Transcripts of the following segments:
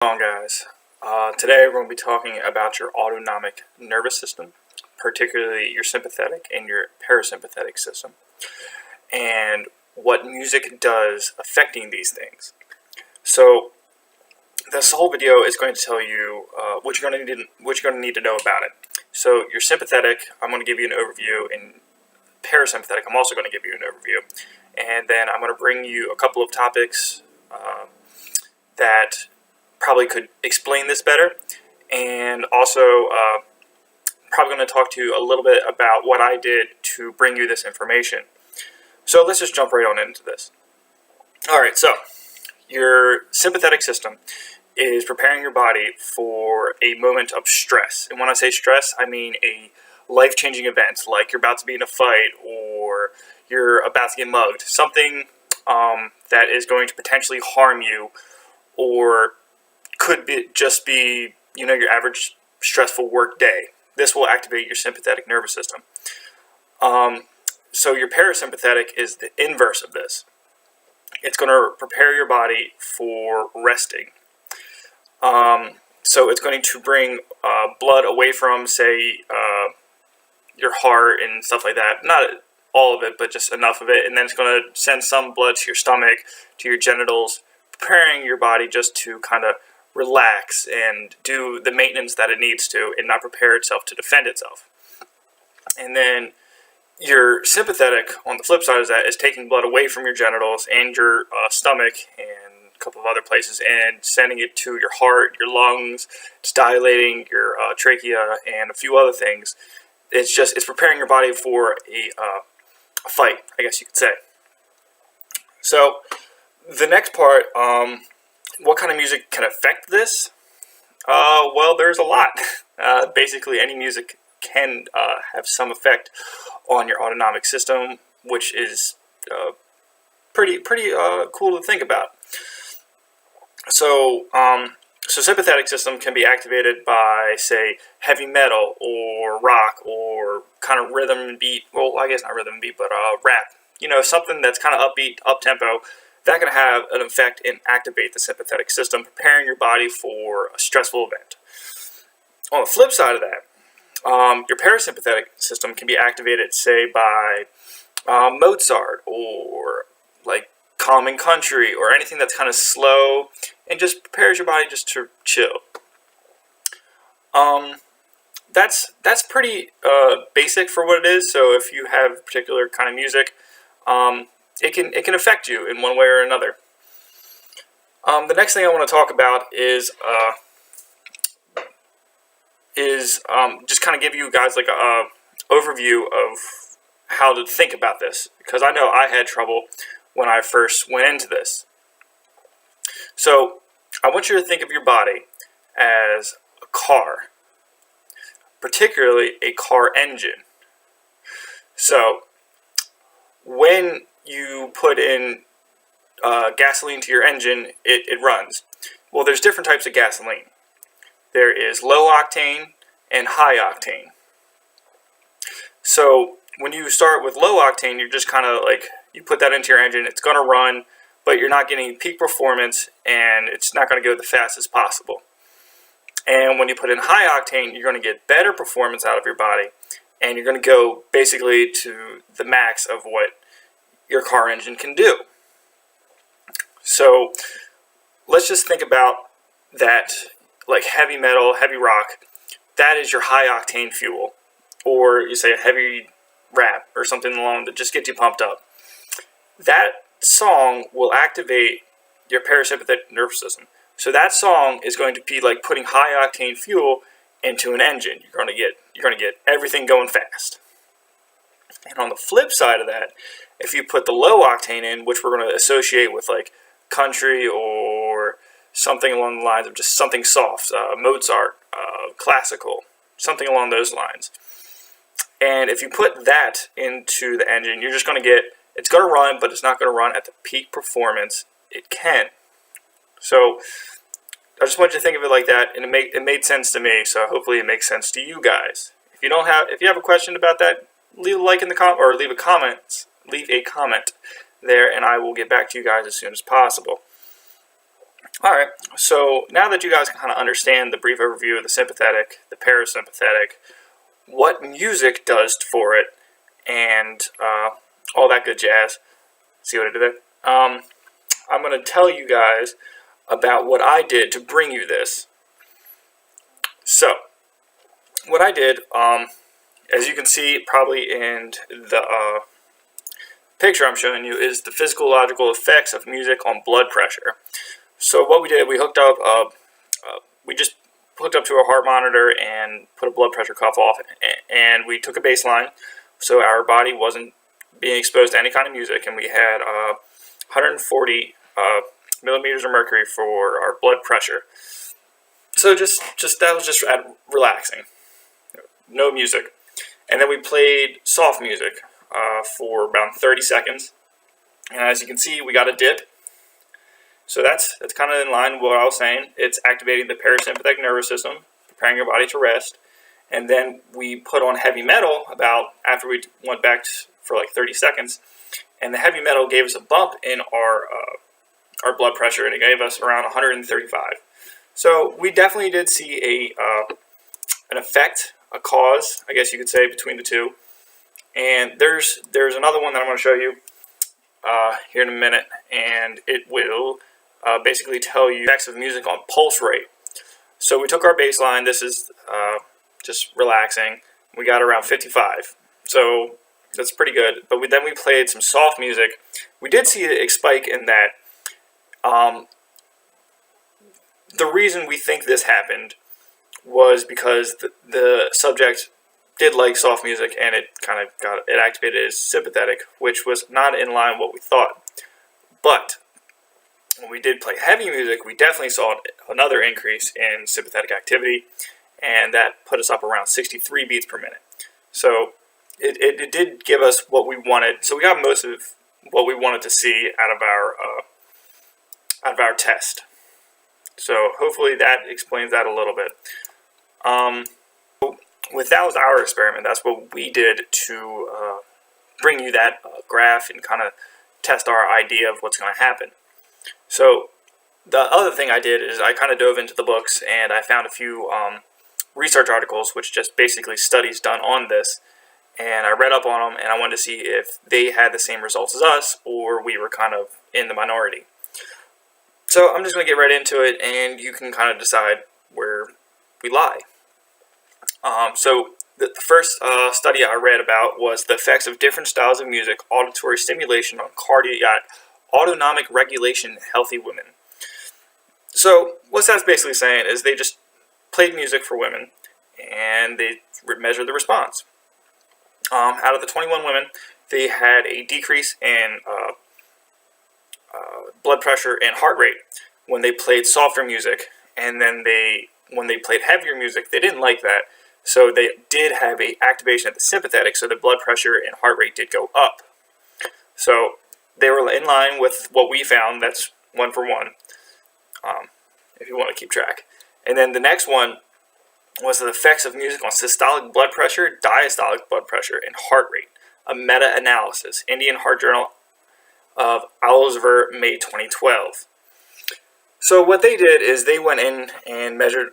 Hello guys, today we're going to be talking about your autonomic nervous system, particularly your sympathetic and your parasympathetic system, and what music does affecting these things. So this whole video is going to tell you what you're going to need to know about it. So your sympathetic, I'm going to give you an overview, and parasympathetic, I'm also going to give you an overview, and then I'm going to bring you a couple of topics that probably could explain this better, and also probably going to talk to you a little bit about what I did to bring you this information. So let's just jump right on into this. Alright, so your sympathetic system is preparing your body for a moment of stress. And when I say stress, I mean a life-changing event, like you're about to be in a fight or you're about to get mugged. Something that is going to potentially harm you, or could just be, your average stressful work day. This will activate your sympathetic nervous system. So your parasympathetic is the inverse of this. It's going to prepare your body for resting. So it's going to bring blood away from, say, your heart and stuff like that. Not all of it, but just enough of it. And then it's going to send some blood to your stomach, to your genitals, preparing your body just to kind of relax and do the maintenance that it needs to, and not prepare itself to defend itself. And then your sympathetic, on the flip side of that, is taking blood away from your genitals and your stomach and a couple of other places, and sending it to your heart, your lungs. It's dilating your trachea and a few other things. It's preparing your body for a fight, I guess you could say. So the next part, what kind of music can affect this? Well, there's a lot. Basically, any music can have some effect on your autonomic system, which is pretty cool to think about. So, sympathetic system can be activated by, say, heavy metal or rock or kind of rhythm and beat. Well, I guess not rhythm and beat, but rap. Something that's kind of upbeat, up-tempo. That can have an effect and activate the sympathetic system, preparing your body for a stressful event. On the flip side of that, your parasympathetic system can be activated, say, by Mozart, or like calming country, or anything that's kind of slow and just prepares your body just to chill. That's pretty basic for what it is. So if you have particular kind of music, it can affect you in one way or another. The next thing I want to talk about is just kind of give you guys like a overview of how to think about this, because I know I had trouble when I first went into this. So I want you to think of your body as a car, particularly a car engine. So when you put in gasoline to your engine, it runs. Well, there's different types of gasoline. There is low octane and high octane. So when you start with low octane, you're just kind of like, you put that into your engine, it's going to run, but you're not getting peak performance, and it's not going to go the fastest possible. And when you put in high octane, you're going to get better performance out of your body, and you're going to go basically to the max of what your car engine can do. So let's just think about that, like heavy metal, heavy rock. That is your high octane fuel, or you say a heavy rap or something along that just gets you pumped up. That song will activate your parasympathetic nervous system. So that song is going to be like putting high octane fuel into an engine. You're going to get everything going fast. And on the flip side of that, if you put the low octane in, which we're going to associate with like country or something along the lines of just something soft, Mozart, classical, something along those lines. And if you put that into the engine, you're just going to get, it's going to run, but it's not going to run at the peak performance it can. So I just want you to think of it like that, and it made sense to me. So hopefully it makes sense to you guys. If you have a question about that, leave a like in the comment, or leave a comment there, and I will get back to you guys as soon as possible. Alright, so now that you guys kind of understand the brief overview of the sympathetic, the parasympathetic, what music does for it, and all that good jazz, see what I did there? I'm going to tell you guys about what I did to bring you this. So, what I did, as you can see probably in the picture I'm showing you, is the physiological effects of music on blood pressure. So what we did, we hooked up, we just hooked up to a heart monitor and put a blood pressure cuff off, and we took a baseline so our body wasn't being exposed to any kind of music, and we had 140 millimeters of mercury for our blood pressure. So just that was just relaxing, no music, and then we played soft music for about 30 seconds, and as you can see, we got a dip. So that's kind of in line with what I was saying. It's activating the parasympathetic nervous system, preparing your body to rest. And then we put on heavy metal about after we went back for like 30 seconds. And the heavy metal gave us a bump in our blood pressure, and it gave us around 135. So we definitely did see an effect, a cause, I guess you could say, between the two. And there's another one that I'm going to show you here in a minute, and it will basically tell you effects of music on pulse rate. So we took our baseline. This is just relaxing. We got around 55. So that's pretty good. But then we played some soft music. We did see a spike in that. The reason we think this happened was because the subject did like soft music, and it kind of activated his sympathetic, which was not in line with what we thought. But when we did play heavy music, we definitely saw another increase in sympathetic activity, and that put us up around 63 beats per minute. So it did give us what we wanted. So we got most of what we wanted to see out of our test. So hopefully that explains that a little bit. That was our experiment. That's what we did to bring you that graph and kind of test our idea of what's going to happen. So the other thing I did is I kind of dove into the books, and I found a few research articles, which just basically studies done on this, and I read up on them, and I wanted to see if they had the same results as us, or we were kind of in the minority. So I'm just going to get right into it, and you can kind of decide where we lie. So the first study I read about was the effects of different styles of music, auditory stimulation on cardiac autonomic regulation in healthy women. So what that's basically saying is they just played music for women, and they measured the response. Out of the 21 women, they had a decrease in blood pressure and heart rate when they played softer music, and then when they played heavier music, they didn't like that. So they did have a activation of the sympathetic, so the blood pressure and heart rate did go up. So they were in line with what we found. That's 1 for 1, if you want to keep track. And then the next one was the effects of music on systolic blood pressure, diastolic blood pressure, and heart rate. A meta-analysis, Indian Heart Journal of Owlsver, May 2012. So what they did is they went in and measured,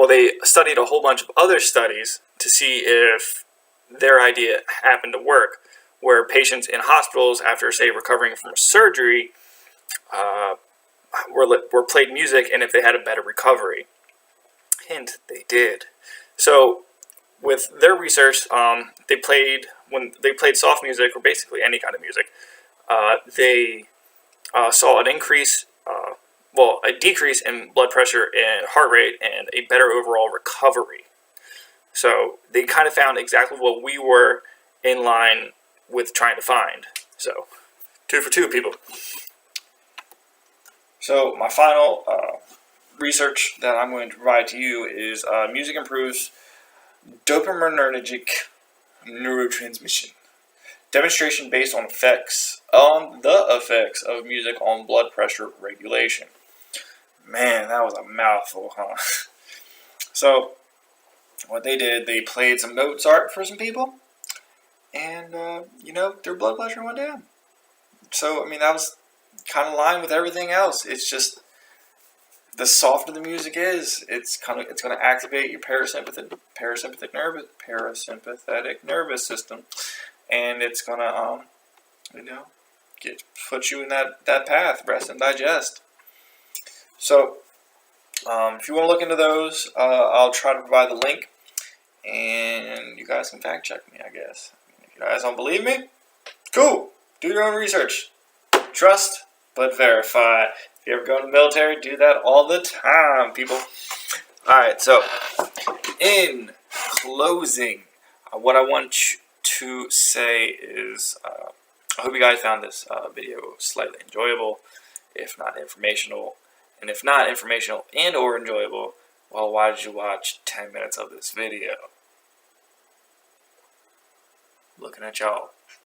they studied a whole bunch of other studies to see if their idea happened to work, where patients in hospitals, after, say, recovering from surgery, were played music, and if they had a better recovery. Hint, they did. So with their research, when they played soft music, or basically any kind of music, they saw a decrease in blood pressure and heart rate, and a better overall recovery. So they kind of found exactly what we were in line with trying to find. So 2 for 2, people. So my final research that I'm going to provide to you is music improves dopaminergic neurotransmission. Demonstration based on the effects of music on blood pressure regulation. Man, that was a mouthful, huh? So, what they did, they played some Mozart for some people, and, their blood pressure went down. So, that was kind of in line with everything else. It's just the softer the music is, it's going to activate your parasympathetic nervous system, and it's going to put you in that path, rest and digest. So if you want to look into those, I'll try to provide the link, and you guys can fact check me, I guess. If you guys don't believe me, cool. Do your own research. Trust, but verify. If you ever go in the military, do that all the time, people. Alright, so in closing, what I want to say is I hope you guys found this video slightly enjoyable, if not informational. And if not informational and or enjoyable, well, why did you watch 10 minutes of this video? Looking at y'all.